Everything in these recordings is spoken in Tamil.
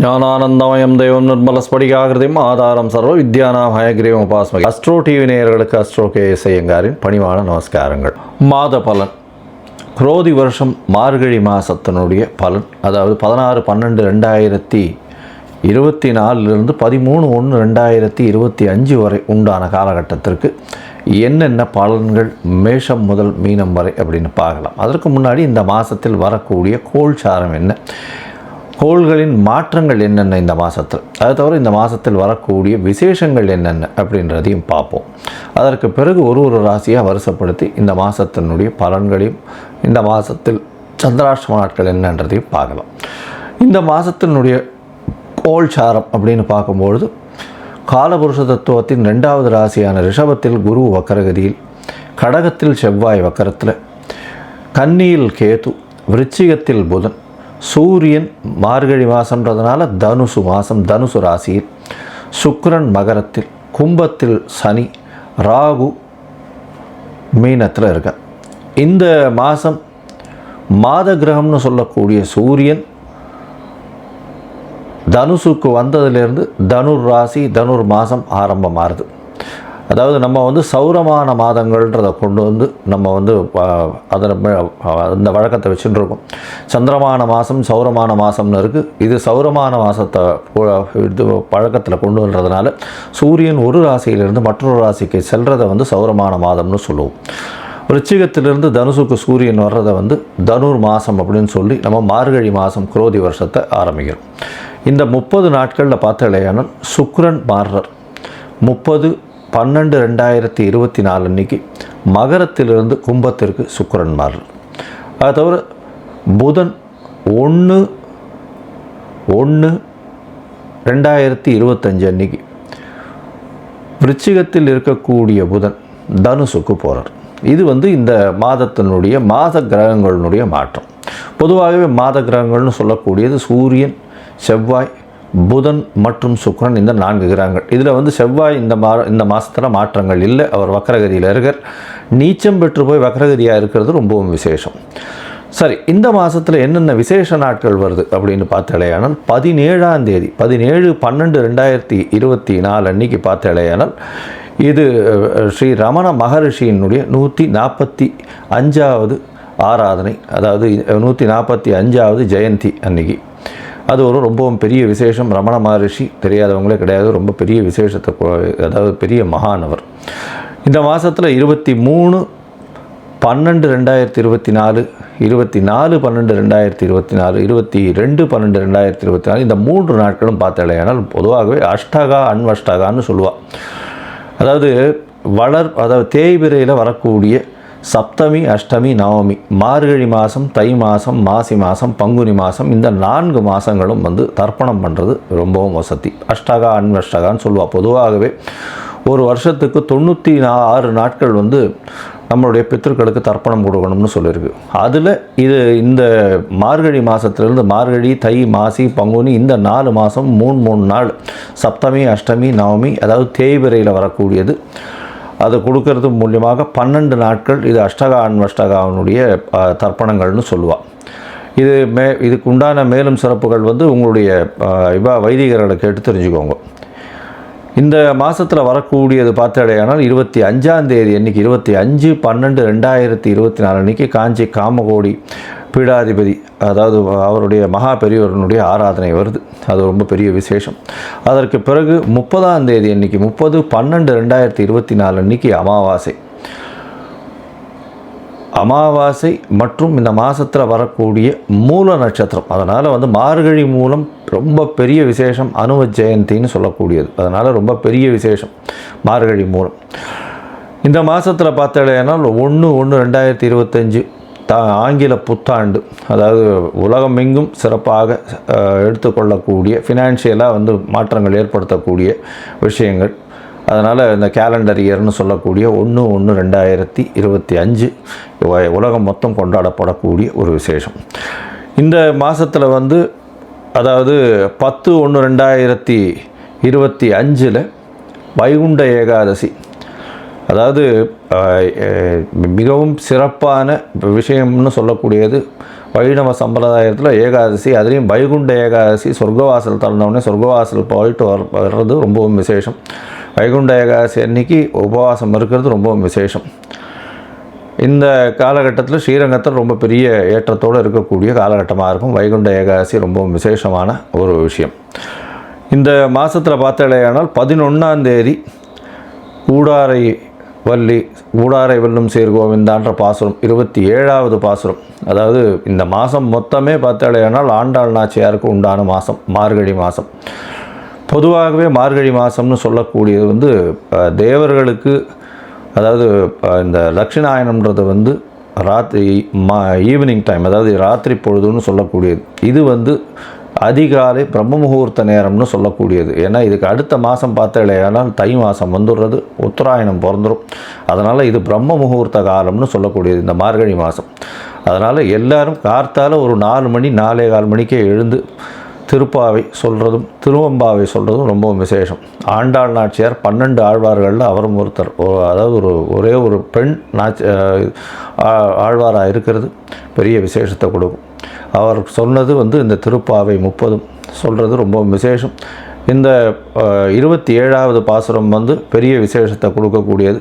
ஞானானந்தமயம் தெய்வம் நிர்மலஸ்படிகாகிருதியும் ஆதாரம் சர்வ வித்யானாம் ஹயக்ரீவம் உபாஸ்மகி. அஸ்ட்ரோ டிவி நேயர்களுக்கு அஸ்ட்ரோ கேஎஸ் ஐயங்காரின் பணிவான நமஸ்காரங்கள். மாத பலன், குரோதி வருஷம் மார்கழி மாதத்தினுடைய பலன், அதாவது 16/12/2024 13/1/2025 வரை உண்டான காலகட்டத்திற்கு என்னென்ன பலன்கள் மேஷம் முதல் மீனம் வரை அப்படின்னு பார்க்கலாம். அதற்கு முன்னாடி இந்த மாதத்தில் வரக்கூடிய கோள்சாரம் என்ன, கோள்களின் மாற்றங்கள் என்னென்ன இந்த மாதத்தில், அது தவிர இந்த மாதத்தில் வரக்கூடிய விசேஷங்கள் என்னென்ன அப்படின்றதையும் பார்ப்போம். அதற்கு பிறகு ஒரு ராசியாக வரிசைப்படுத்தி இந்த மாதத்தினுடைய பலன்களையும் இந்த மாதத்தில் சந்திராஷ்டம நாட்கள் என்னன்றதையும் பார்க்கலாம். இந்த மாதத்தினுடைய கோள்சாரம் அப்படின்னு பார்க்கும்பொழுது காலபுருஷ தத்துவத்தின் 2வது ராசியான ரிஷபத்தில் குரு வக்கரகதியில், கடகத்தில் செவ்வாய் வக்கரத்தில், கன்னியில் கேது, விருச்சிகத்தில் புதன், சூரியன் மார்கழி மாதம்ன்றதுனால தனுசு மாதம் தனுசு ராசியில், சுக்கிரன் மகரத்தில், கும்பத்தில் சனி, ராகு மீனத்தில் இருக்க. இந்த மாதம் மாத கிரகம்னு சொல்லக்கூடிய சூரியன் தனுசுக்கு வந்ததிலிருந்து தனுர் ராசி தனுர் மாதம் ஆரம்பமாகுது. அதாவது நம்ம சௌரமான மாதங்கள்ன்றதை கொண்டு நம்ம அதில் அந்த வழக்கத்தை வச்சுட்டு இருக்கோம். சந்திரமான மாதம் சௌரமான மாதம்னு இருக்குது. இது சௌரமான மாதத்தை இது பழக்கத்தில் கொண்டு வர்றதுனால சூரியன் ஒரு ராசியிலிருந்து மற்றொரு ராசிக்கு செல்றதை சௌரமான மாதம்னு சொல்லுவோம். விருச்சிகத்திலிருந்து தனுசுக்கு சூரியன் வர்றதை தனுர் மாதம் அப்படின்னு சொல்லி நம்ம மார்கழி மாதம் குரோதி வருஷத்தை ஆரம்பிக்கிறோம். இந்த 30 நாட்களில் பார்த்தாலேயானால் சுக்கிரன் மாறுறார். 30/12/2024 அன்னைக்கு மகரத்திலிருந்து கும்பத்திற்கு சுக்கிரன் மாறுறார். அது தவிர புதன் 1/1/2025 அன்னைக்கு விருச்சிகத்தில் இருக்கக்கூடிய புதன் தனுசுக்கு போகிறார். இது இந்த மாதத்தினுடைய மாத கிரகங்களினுடைய மாற்றம். பொதுவாகவே மாத கிரகங்கள்னு சொல்லக்கூடியது சூரியன், செவ்வாய், புதன் மற்றும் சுக்கிரன், இந்த 4 கிரகங்கள். இதில் செவ்வாய் இந்த மாதத்தில் மாற்றங்கள் இல்லை, அவர் வக்கரகதியில் இருக்கார். நீச்சம் பெற்று போய் வக்கரகதியாக இருக்கிறது ரொம்பவும் விசேஷம். சரி, இந்த மாதத்தில் என்னென்ன விசேஷ நாட்கள் வருது அப்படின்னு பார்த்தாலேயானால் 17ஆம் தேதி 17/12/2024 அன்னைக்கு பார்த்தாலேயானால் இது ஸ்ரீ ரமண மகரிஷியினுடைய 145வது ஆராதனை, அதாவது 145வது ஜெயந்தி அன்னைக்கு. அது ரொம்பவும் பெரிய விசேஷம். ரமண மகரிஷி தெரியாதவங்களே கிடையாது, ரொம்ப பெரிய விசேஷத்தை, அதாவது பெரிய மகானவர். இந்த மாதத்தில் 23/12/2024, 24/12/2024, 22/12/2024 இந்த 3 நாட்களும் பார்த்தாலேயானால் பொதுவாகவே அஷ்டகா அன்வஷ்டகான்னு சொல்லுவாள். அதாவது தேய்பிரையில் வரக்கூடிய சப்தமி, அஷ்டமி, நவமி, மார்கழி மாதம், தை மாதம், மாசி மாதம், பங்குனி மாதம், இந்த 4 மாதங்களும் தர்ப்பணம் பண்ணுறது ரொம்பவும் வசதி. அஷ்டகா அன்வஷ்டகான்னு சொல்லுவாள். பொதுவாகவே ஒரு வருஷத்துக்கு 96 நாட்கள் நம்மளுடைய பித்திருக்களுக்கு தர்ப்பணம் கொடுக்கணும்னு சொல்லியிருக்கு. அதில் இந்த மார்கழி மாதத்துலேருந்து மார்கழி, தை, மாசி, பங்குனி இந்த 4 மாதம் 3 நாள் சப்தமி, அஷ்டமி, நவமி, அதாவது தேய்பிரையில் வரக்கூடியது, அது கொடுக்கறது மூலியமாக 12 நாட்கள் இது அஷ்டகா அன்வஷ்டகாவினுடைய தர்ப்பணங்கள்னு சொல்லுவாள். இதுக்கு உண்டான மேலும் சிறப்புகள் உங்களுடைய வைதிகர்களை கேட்டு தெரிஞ்சுக்கோங்க. இந்த மாதத்தில் வரக்கூடியது பார்த்தாலேயானால் 25ஆம் தேதி அன்றைக்கி 25/12/2024 அன்றைக்கி காஞ்சி காமகோடி பீடாதிபதி, அதாவது அவருடைய மகா பெரியவர்களுடைய ஆராதனை வருது. அது ரொம்ப பெரிய விசேஷம். அதற்கு பிறகு 30ஆம் தேதி அன்றைக்கி 30/12/2024 அன்றைக்கி அமாவாசை மற்றும் இந்த மாதத்தில் வரக்கூடிய மூல நட்சத்திரம். அதனால் மார்கழி மூலம் ரொம்ப பெரிய விசேஷம், அனுவ ஜெயந்தின்னு சொல்லக்கூடியது. அதனால் ரொம்ப பெரிய விசேஷம் மார்கழி மூலம். இந்த மாதத்தில் பார்த்தாலேனால் 1/1/2025 ஆங்கில புத்தாண்டு, அதாவது உலகமெங்கும் சிறப்பாக எடுத்துக்கொள்ளக்கூடிய ஃபினான்ஷியலாக மாற்றங்கள் ஏற்படுத்தக்கூடிய விஷயங்கள். அதனால் இந்த கேலண்டர் இயர்னு சொல்லக்கூடிய 1/1/2025 உலகம் மொத்தம் கொண்டாடப்படக்கூடிய ஒரு விசேஷம். இந்த மாதத்தில் அதாவது 10/1/2025 வைகுண்ட ஏகாதசி, அதாவது மிகவும் சிறப்பான விஷயம்னு சொல்லக்கூடியது வைணவ சம்பிரதாயத்தில் ஏகாதசி, அதுலேயும் வைகுண்ட ஏகாதசி, சொர்க்கவாசல் திறந்தவுடனே சொர்க்கவாசல் போயிட்டு வர்றது ரொம்பவும் விசேஷம். வைகுண்ட ஏகாதசி அன்னைக்கு உபவாசம் இருக்கிறது ரொம்பவும் விசேஷம். இந்த காலகட்டத்தில் ஸ்ரீரங்கத்தில் ரொம்ப பெரிய ஏற்றத்தோடு இருக்கக்கூடிய காலகட்டமாக இருக்கும். வைகுண்ட ஏகாதசி ரொம்பவும் விசேஷமான ஒரு விஷயம். இந்த மாதத்தில் பார்த்தாலேயானால் 11ஆம் தேதி ஊடாரை வெல்லும் சீர் கோவிந்தான்ற பாசுரம் 27வது பாசுரம். அதாவது இந்த மாதம் மொத்தமே பார்த்தாலேயானால் ஆண்டாள் நாச்சியாருக்கு உண்டான மாதம் மார்கழி மாதம். பொதுவாகவே மார்கழி மாதம்னு சொல்லக்கூடியது தேவர்களுக்கு, அதாவது இந்த தட்சிணாயனம்ன்றது ஈவினிங் டைம், அதாவது ராத்திரி பொழுதுன்னு சொல்லக்கூடியது. இது அதிகாலை பிரம்ம முகூர்த்த நேரம்னு சொல்லக்கூடியது. ஏன்னா இதுக்கு அடுத்த மாதம் பார்த்தாலேயானால் தை மாதம் வந்துடுறது, உத்தராயணம் பிறந்துடும். அதனால் இது பிரம்ம முகூர்த்த காலம்னு சொல்லக்கூடியது இந்த மார்கழி மாதம். அதனால் எல்லோரும் கார்த்தால ஒரு 4 மணி 4:15 மணிக்கே எழுந்து திருப்பாவை சொல்கிறதும் திருவம்பாவை சொல்கிறதும் ரொம்ப விசேஷம். ஆண்டாள் நாச்சியார் 12 ஆழ்வார்களில் அவரும் ஒருத்தர். அதாவது ஒரே ஒரு பெண் ஆழ்வாராக இருக்கிறது பெரிய விசேஷத்தை கொடுக்கும். அவர் சொன்னது இந்த திருப்பாவை 30 சொல்கிறது ரொம்ப விசேஷம். இந்த 27வது பாசுரம் பெரிய விசேஷத்தை கொடுக்கக்கூடியது.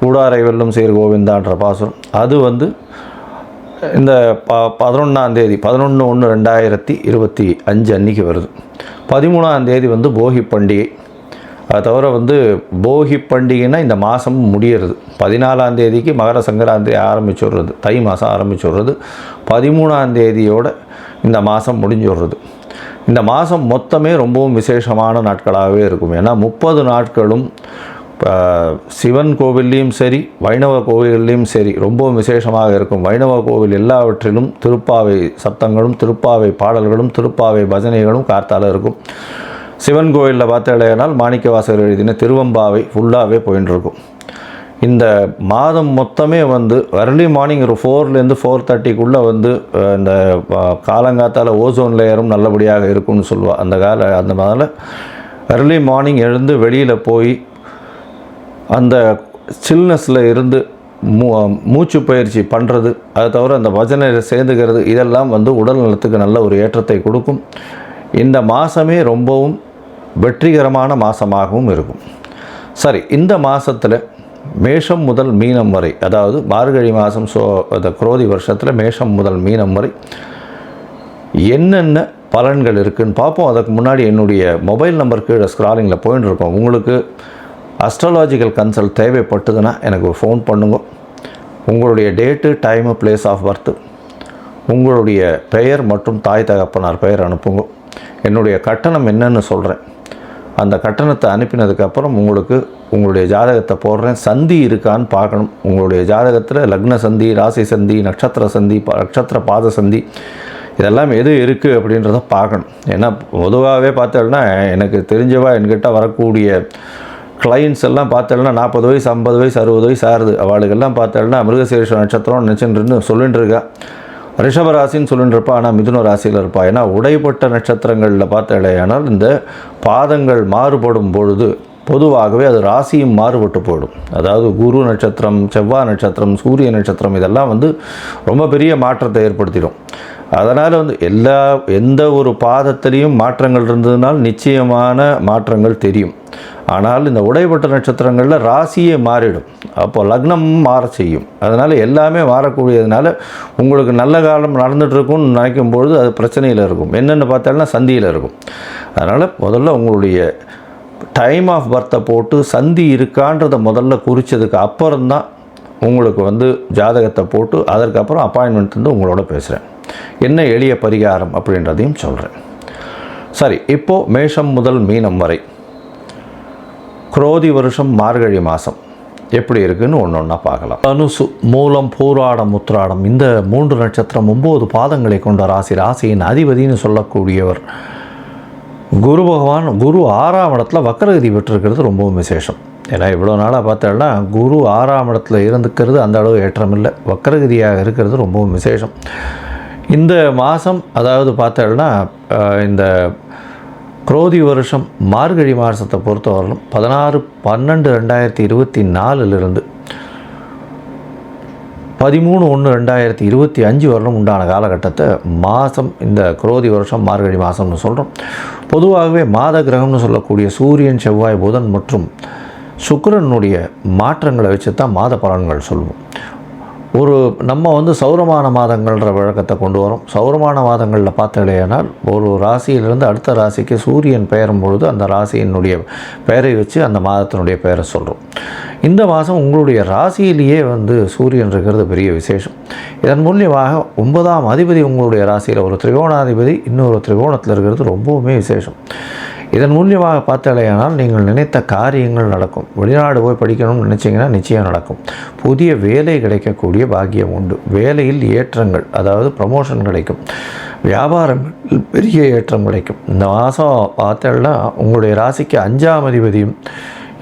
ஊடாரை வெல்லும் சீர் கோவிந்தான்ற பாசுரம். அது இந்த 11ஆம் தேதி 11/1/2025 அன்றைக்கி வருது. 13ஆம் தேதி போகி பண்டிகை. அது தவிர போகி பண்டிகைன்னா இந்த மாதம் முடியறது. 14ஆம் தேதிக்கு மகர சங்கராந்தி ஆரம்பிச்சுடுறது, தை மாதம் ஆரம்பிச்சுடுறது. 13ஆம் தேதியோடு இந்த மாதம் முடிஞ்சுடுறது. இந்த மாதம் மொத்தமே ரொம்பவும் விசேஷமான நாட்களாகவே இருக்கும். ஏன்னா 30 நாட்களும் சிவன் கோவில்லையும் சரி, வைணவ கோவில்லையும் சரி ரொம்பவும் விசேஷமாக இருக்கும். வைணவ கோவில் எல்லாவற்றிலும் திருப்பாவை சத்தங்களும், திருப்பாவை பாடல்களும், திருப்பாவை பஜனைகளும் கார்த்தால இருக்கும். சிவன் கோவிலில் பார்த்தாலேனால் மாணிக்கவாசகர் எழுதின திருவம்பாவை ஃபுல்லாகவே போயின்னு இருக்கும். இந்த மாதம் மொத்தமே அர்லி மார்னிங் ஒரு 4லேருந்து 4:30க்குள்ளே இந்த காலங்காத்தால் ஓசோன் லேயரும் நல்லபடியாக இருக்கும்னு சொல்லுவாள். அந்த மாதிரி அர்லி மார்னிங் எழுந்து வெளியில் போய் அந்த சில்னஸில் இருந்து மூச்சு பயிற்சி பண்ணுறது, அதை தவிர அந்த பஜனையில் சேர்ந்துக்கிறது, இதெல்லாம் உடல் நலத்துக்கு நல்ல ஒரு ஏற்றத்தை கொடுக்கும். இந்த மாதமே ரொம்பவும் வெற்றிகரமான மாதமாகவும் இருக்கும். சரி, இந்த மாதத்தில் மேஷம் முதல் மீனம் வரை, அதாவது மார்கழி மாதம் அந்த குரோதி வருஷத்தில் மேஷம் முதல் மீனம் வரை என்னென்ன பலன்கள் இருக்குதுன்னு பார்ப்போம். அதுக்கு முன்னாடி என்னுடைய மொபைல் நம்பர் கீழே ஸ்க்ராலிங்கில் போயின்னு இருக்கோம். உங்களுக்கு அஸ்ட்ராலாஜிக்கல் கன்சல்ட் தேவைப்பட்டதுன்னா எனக்கு ஒரு ஃபோன் பண்ணுங்க. உங்களுடைய date, time, place of birth, உங்களுடைய பெயர் மற்றும் தாய் தகப்பனார் பெயர் அனுப்புங்க. என்னுடைய கட்டணம் என்னன்னு சொல்கிறேன். அந்த கட்டணத்தை அனுப்பினதுக்கப்புறம் உங்களுடைய ஜாதகத்தை போடுறேன். சந்தி இருக்கான்னு பார்க்கணும். உங்களுடைய ஜாதகத்தில் லக்ன சந்தி, ராசி சந்தி, நட்சத்திர சந்தி, நட்சத்திர பாத சந்தி, இதெல்லாம் எது இருக்குது அப்படின்றத பார்க்கணும். ஏன்னா பொதுவாகவே பார்த்தோம்னா எனக்கு தெரிஞ்சவா என்கிட்ட வரக்கூடிய கிளைண்ட்ஸ் எல்லாம் பார்த்தோம்னா 40 வயசு, 50 வயசு, 60 வயசு ஆகுது. அவளுக்கெல்லாம் பார்த்தோம்னா மிருகசீரிஷ நட்சத்திரம் நினச்சின்னு சொல்லிட்டு இருக்கா. ரிஷப ராசின்னு சொல்லிட்டு இருப்பா, ஆனால் மிதுன ராசியில் இருப்பா. ஏன்னா உடைப்பட்ட நட்சத்திரங்களில் பார்த்தாலேயானால் இந்த பாதங்கள் மாறுபடும் பொழுது பொதுவாகவே அது ராசியும் மாறுபட்டு போயிடும். அதாவது குரு நட்சத்திரம், செவ்வாய் நட்சத்திரம், சூரிய நட்சத்திரம் இதெல்லாம் ரொம்ப பெரிய மாற்றத்தை ஏற்படுத்திடும். அதனால் எந்த ஒரு பாதத்திலையும் மாற்றங்கள் இருந்ததுனால் நிச்சயமான மாற்றங்கள் தெரியும். ஆனால் இந்த உடைப்பட்ட நட்சத்திரங்களில் ராசியே மாறிடும். அப்போ லக்னமும் மாற செய்யும். அதனால் எல்லாமே மாறக்கூடியதுனால உங்களுக்கு நல்ல காலம் நடந்துகிட்ருக்கும்னு நினைக்கும் பொழுது அது பிரச்சனையில் இருக்கும். என்னென்னு பார்த்தாலும் சந்தியில் இருக்கும். அதனால் முதல்ல உங்களுடைய டைம் ஆஃப் பர்த்தை போட்டு சந்தி இருக்கான்றதை முதல்ல குறித்ததுக்கு அப்புறம்தான் உங்களுக்கு ஜாதகத்தை போட்டு அதற்கப்புறம் அப்பாயின்மெண்ட் உங்களோட பேசுகிறேன். என்ன எளிய பரிகாரம் அப்படின்றதையும் சொல்கிறேன். சரி, இப்போது மேஷம் முதல் மீனம் வரை குரோதி வருஷம் மார்கழி மாதம் எப்படி இருக்குன்னு ஒன்றா பார்க்கலாம். தனுசு, மூலம், பூராடம், உத்திராடம் இந்த 3 நட்சத்திரம் 9 பாதங்களை கொண்ட ராசி. ராசியின் அதிபதினு சொல்லக்கூடியவர் குரு பகவான். குரு 6ஆம் இடத்துல வக்கரகதி பெற்றிருக்கிறது ரொம்பவும் விசேஷம். ஏன்னா இவ்வளோ நாளாக பார்த்தோம்னா குரு 6ஆம் இடத்துல இருந்துக்கிறது அந்த அளவு ஏற்றம் இல்லை. வக்கரகதியாக இருக்கிறது ரொம்பவும் விசேஷம். இந்த மாதம் அதாவது பார்த்தோம்னா இந்த குரோதி வருஷம் மார்கழி மாதத்தை பொறுத்தவரையிலும் 16/12/2024 13/1/2025 வரலும் உண்டான காலகட்டத்தை மாதம் இந்த குரோதி வருஷம் மார்கழி மாதம்னு சொல்கிறோம். பொதுவாகவே மாத கிரகம்னு சொல்லக்கூடிய சூரியன், செவ்வாய், புதன் மற்றும் சுக்கிரனுடைய மாற்றங்களை வச்சு தான் மாத பலன்கள் சொல்லுவோம். நம்ம சௌரமான மாதங்கள்ன்ற வழக்கத்தை கொண்டு வரோம். சௌரமான மாதங்களில் பார்த்தீங்கன்னா ஒரு ராசியிலிருந்து அடுத்த ராசிக்கு சூரியன் பெயரும் பொழுது அந்த ராசியினுடைய பெயரை வச்சு அந்த மாதத்தினுடைய பெயரை சொல்கிறோம். இந்த மாதம் உங்களுடைய ராசியிலேயே சூரியன் இருக்கிறது பெரிய விசேஷம். இதன் மூலியமாக 9ஆம் அதிபதி உங்களுடைய ராசியில் ஒரு திரிகோணாதிபதி இன்னொரு திரிகோணத்தில் இருக்கிறது ரொம்பவுமே விசேஷம். இதன் மூலியமாக பார்த்தாலேயானால் நீங்கள் நினைத்த காரியங்கள் நடக்கும். வெளிநாடு போய் படிக்கணும்னு நினச்சிங்கன்னா நிச்சயம் நடக்கும். புதிய வேலை கிடைக்கக்கூடிய பாக்கியம் உண்டு. வேலையில் ஏற்றங்கள், அதாவது ப்ரமோஷன் கிடைக்கும். வியாபாரங்கள் பெரிய ஏற்றம் கிடைக்கும். இந்த மாதம் பார்த்தோம்னா உங்களுடைய ராசிக்கு 5ஆம் அதிபதியும்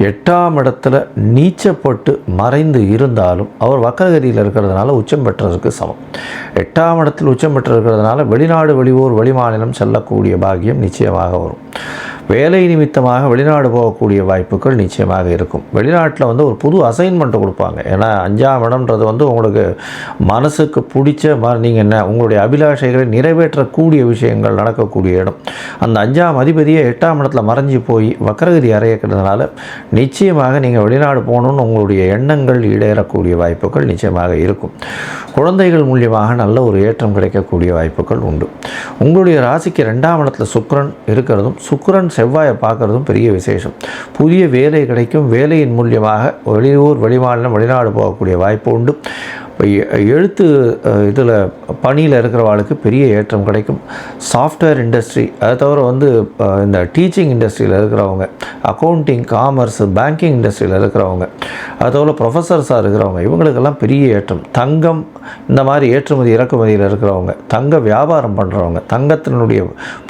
8ஆம் இடத்துல நீச்சப்பட்டு மறைந்து இருந்தாலும் அவர் வக்கரகதியில் இருக்கிறதுனால உச்சம் பெற்றதற்கு சமம். 8ஆம் இடத்தில் உச்சம் பெற்றிருக்கிறதுனால வெளிநாடு, வெளியூர், வெளிமாநிலம் செல்லக்கூடிய பாக்கியம் நிச்சயமாக வரும். வேலை நிமித்தமாக வெளிநாடு போகக்கூடிய வாய்ப்புகள் நிச்சயமாக இருக்கும். வெளிநாட்டில் ஒரு புது அசைன்மெண்ட்டை கொடுப்பாங்க. ஏன்னா 5ஆம் இடம்ன்றது உங்களுக்கு மனசுக்கு பிடிச்ச நீங்கள் உங்களுடைய அபிலாஷைகளை நிறைவேற்றக்கூடிய விஷயங்கள் நடக்கக்கூடிய இடம். அந்த 5ஆம் அதிபதியை 8ஆம் இடத்துல மறைஞ்சி போய் வக்கரகதி அறையிறதுனால நிச்சயமாக நீங்கள் வெளிநாடு போகணுன்னு உங்களுடைய எண்ணங்கள் ஈடேறக்கூடிய வாய்ப்புகள் நிச்சயமாக இருக்கும். குழந்தைகள் மூலியமாக நல்ல ஒரு ஏற்றம் கிடைக்கக்கூடிய வாய்ப்புகள் உண்டு. உங்களுடைய ராசிக்கு 2ஆம் இடத்துல சுக்கிரன் இருக்கிறதும் சுக்கிரன் செவ்வாயை பார்க்குறதும் பெரிய விசேஷம். புதிய வேலை கிடைக்கும். வேலையின் மூலியமாக வெளியூர், வெளிமாநிலம், வெளிநாடு போகக்கூடிய வாய்ப்பு உண்டு. எழுத்து இதில் பணியில் இருக்கிறவாளுக்கு பெரிய ஏற்றம் கிடைக்கும். சாஃப்ட்வேர் இண்டஸ்ட்ரி, அதை தவிர இந்த டீச்சிங் இண்டஸ்ட்ரியில் இருக்கிறவங்க, அக்கௌண்டிங், காமர்ஸ், பேங்கிங் இண்டஸ்ட்ரியில் இருக்கிறவங்க, அதை தவிர ப்ரொஃபஸர்ஸாக இருக்கிறவங்க, இவங்களுக்கெல்லாம் பெரிய ஏற்றம். தங்கம் இந்த மாதிரி ஏற்றுமதி இறக்குமதியில் இருக்கிறவங்க, தங்க வியாபாரம் பண்ணுறவங்க, தங்கத்தினுடைய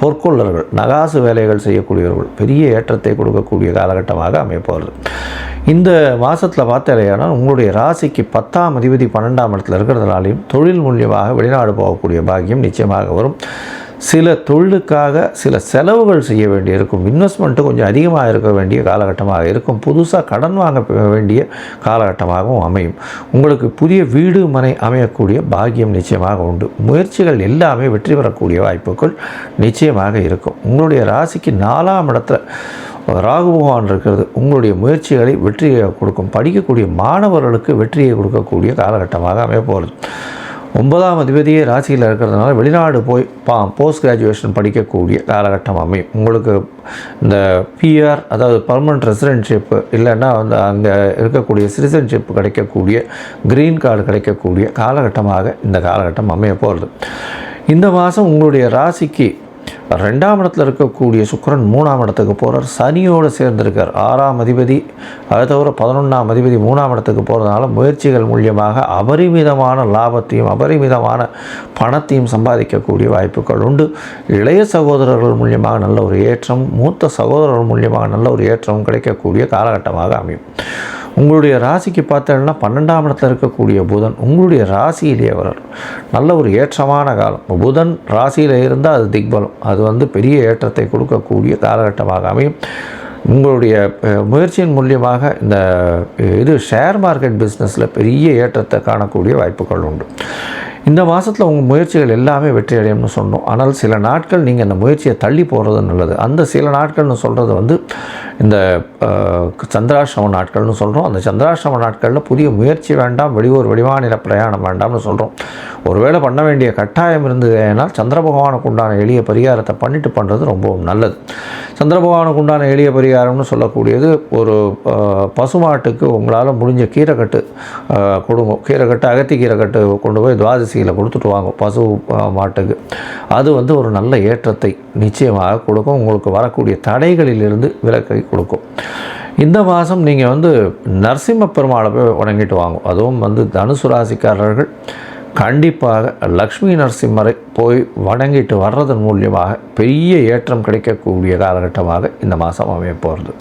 பொற்கொள்ளர்கள், நகாசு வேலைகள் செய்யக்கூடியவர்கள் பெரிய ஏற்றத்தை கொடுக்கக்கூடிய காலகட்டமாக அமைப்போகிறது. இந்த மாதத்தில் பார்த்தாலேயானால் உங்களுடைய ராசிக்கு 10ஆம் அதிபதி 12ஆம் இடத்துல இருக்கிறதுனாலையும் தொழில் மூலியமாக வெளிநாடு போகக்கூடிய பாக்கியம் நிச்சயமாக வரும். சில தொழிலுக்காக சில செலவுகள் செய்ய வேண்டியிருக்கும். இன்வெஸ்ட்மெண்ட்டு கொஞ்சம் அதிகமாக இருக்க வேண்டிய காலகட்டமாக இருக்கும். புதுசாக கடன் வாங்க வேண்டிய காலகட்டமாகவும் அமையும். உங்களுக்கு புதிய வீடு, மனை அமையக்கூடிய பாக்கியம் நிச்சயமாக உண்டு. முயற்சிகள் எல்லாமே வெற்றி பெறக்கூடிய வாய்ப்புகள் நிச்சயமாக இருக்கும். உங்களுடைய ராசிக்கு 4ஆம் இடத்துல ராகு பகவான் இருக்கிறது உங்களுடைய முயற்சிகளை வெற்றியை கொடுக்கும். படிக்கக்கூடிய மாணவர்களுக்கு வெற்றியை கொடுக்கக்கூடிய காலகட்டமாக அமையப்போகிறது. 9ஆம் அதிபதியே ராசியில் இருக்கிறதுனால வெளிநாடு போய் போஸ்ட் கிராஜுவேஷன் படிக்கக்கூடிய காலகட்டம் அமையும். உங்களுக்கு இந்த பிஆர், அதாவது பர்மனெண்ட் ரெசிடென்ட்ஷிப்பு, இல்லைன்னா அங்கே இருக்கக்கூடிய சிட்டிசன்ஷிப் கிடைக்கக்கூடிய க்ரீன் கார்டு கிடைக்கக்கூடிய காலகட்டமாக இந்த காலகட்டம் அமைய போகிறது. இந்த மாதம் உங்களுடைய ராசிக்கு 2ஆம் இடத்துல இருக்கக்கூடிய சுக்கிரன் 3ஆம் இடத்துக்கு போகிறார். சனியோடு சேர்ந்திருக்கார். 6ஆம் அதிபதி, அதை தவிர 11ஆம் அதிபதி 3ஆம் இடத்துக்கு போகிறதுனால முயற்சிகள் மூலியமாக அபரிமிதமான லாபத்தையும் அபரிமிதமான பணத்தையும் சம்பாதிக்கக்கூடிய வாய்ப்புகள் உண்டு. இளைய சகோதரர்கள் மூலியமாக நல்ல ஒரு ஏற்றம், மூத்த சகோதரர்கள் மூலியமாக நல்ல ஒரு ஏற்றம் கிடைக்கக்கூடிய காலகட்டமாக அமையும். உங்களுடைய ராசிக்கு பார்த்தோம்னா 12ஆம் இடத்துல இருக்கக்கூடிய புதன் உங்களுடைய ராசியிலே வரார். நல்ல ஒரு ஏற்றமான காலம். புதன் ராசியில் இருந்தால் அது திக்பலம். அது பெரிய ஏற்றத்தை கொடுக்கக்கூடிய காலகட்டமாக அமையும். உங்களுடைய முயற்சியின் மூலியமாக இந்த ஷேர் மார்க்கெட் பிஸ்னஸில் பெரிய ஏற்றத்தை காணக்கூடிய வாய்ப்புகள் உண்டு. இந்த மாதத்தில் உங்கள் முயற்சிகள் எல்லாமே வெற்றி அடையும்னு சொன்னோம். ஆனால் சில நாட்கள் நீங்கள் அந்த முயற்சியை தள்ளி போகிறது நல்லது. அந்த சில நாட்கள்னு சொல்கிறது இந்த சந்திராஷ்டம நாட்கள்னு சொல்கிறோம். அந்த சந்திராஷ்டம நாட்களில் புதிய முயற்சி வேண்டாம், வெளியூர், வெளிமாநில பிரயாணம் வேண்டாம்னு சொல்கிறோம். ஒருவேளை பண்ண வேண்டிய கட்டாயம் இருந்தது ஏனால் சந்திர பகவானுக்கு உண்டான எளிய பரிகாரத்தை பண்ணிட்டு பண்ணுறது ரொம்பவும் நல்லது. சந்திர பகவானுக்கு உண்டான எளிய பரிகாரம்னு சொல்லக்கூடியது ஒரு பசுமாட்டுக்கு உங்களால் முடிஞ்ச கீரைக்கட்டு கொடுங்க. கீரைக்கட்டு, அகத்தி கீரைக்கட்டு கொண்டு போய் துவாதசியில் கொடுத்துட்டு வாங்க பசு மாட்டுக்கு. அது ஒரு நல்ல ஏற்றத்தை நிச்சயமாக கொடுக்கும். உங்களுக்கு வரக்கூடிய தடைகளிலிருந்து விலக்கை கொடுக்கும். இந்த மாதம் நீங்கள் நரசிம்ம பெருமாளை போய் வணங்கிட்டு வாங்க. அதுவும் தனுசு ராசிக்காரர்கள் கண்டிப்பாக லக்ஷ்மி நரசிம்மரை போய் வணங்கிட்டு வர்றதன் மூலியமாக பெரிய ஏற்றம் கிடைக்கக்கூடிய காலகட்டமாக இந்த மாதம் அமைய போகிறது.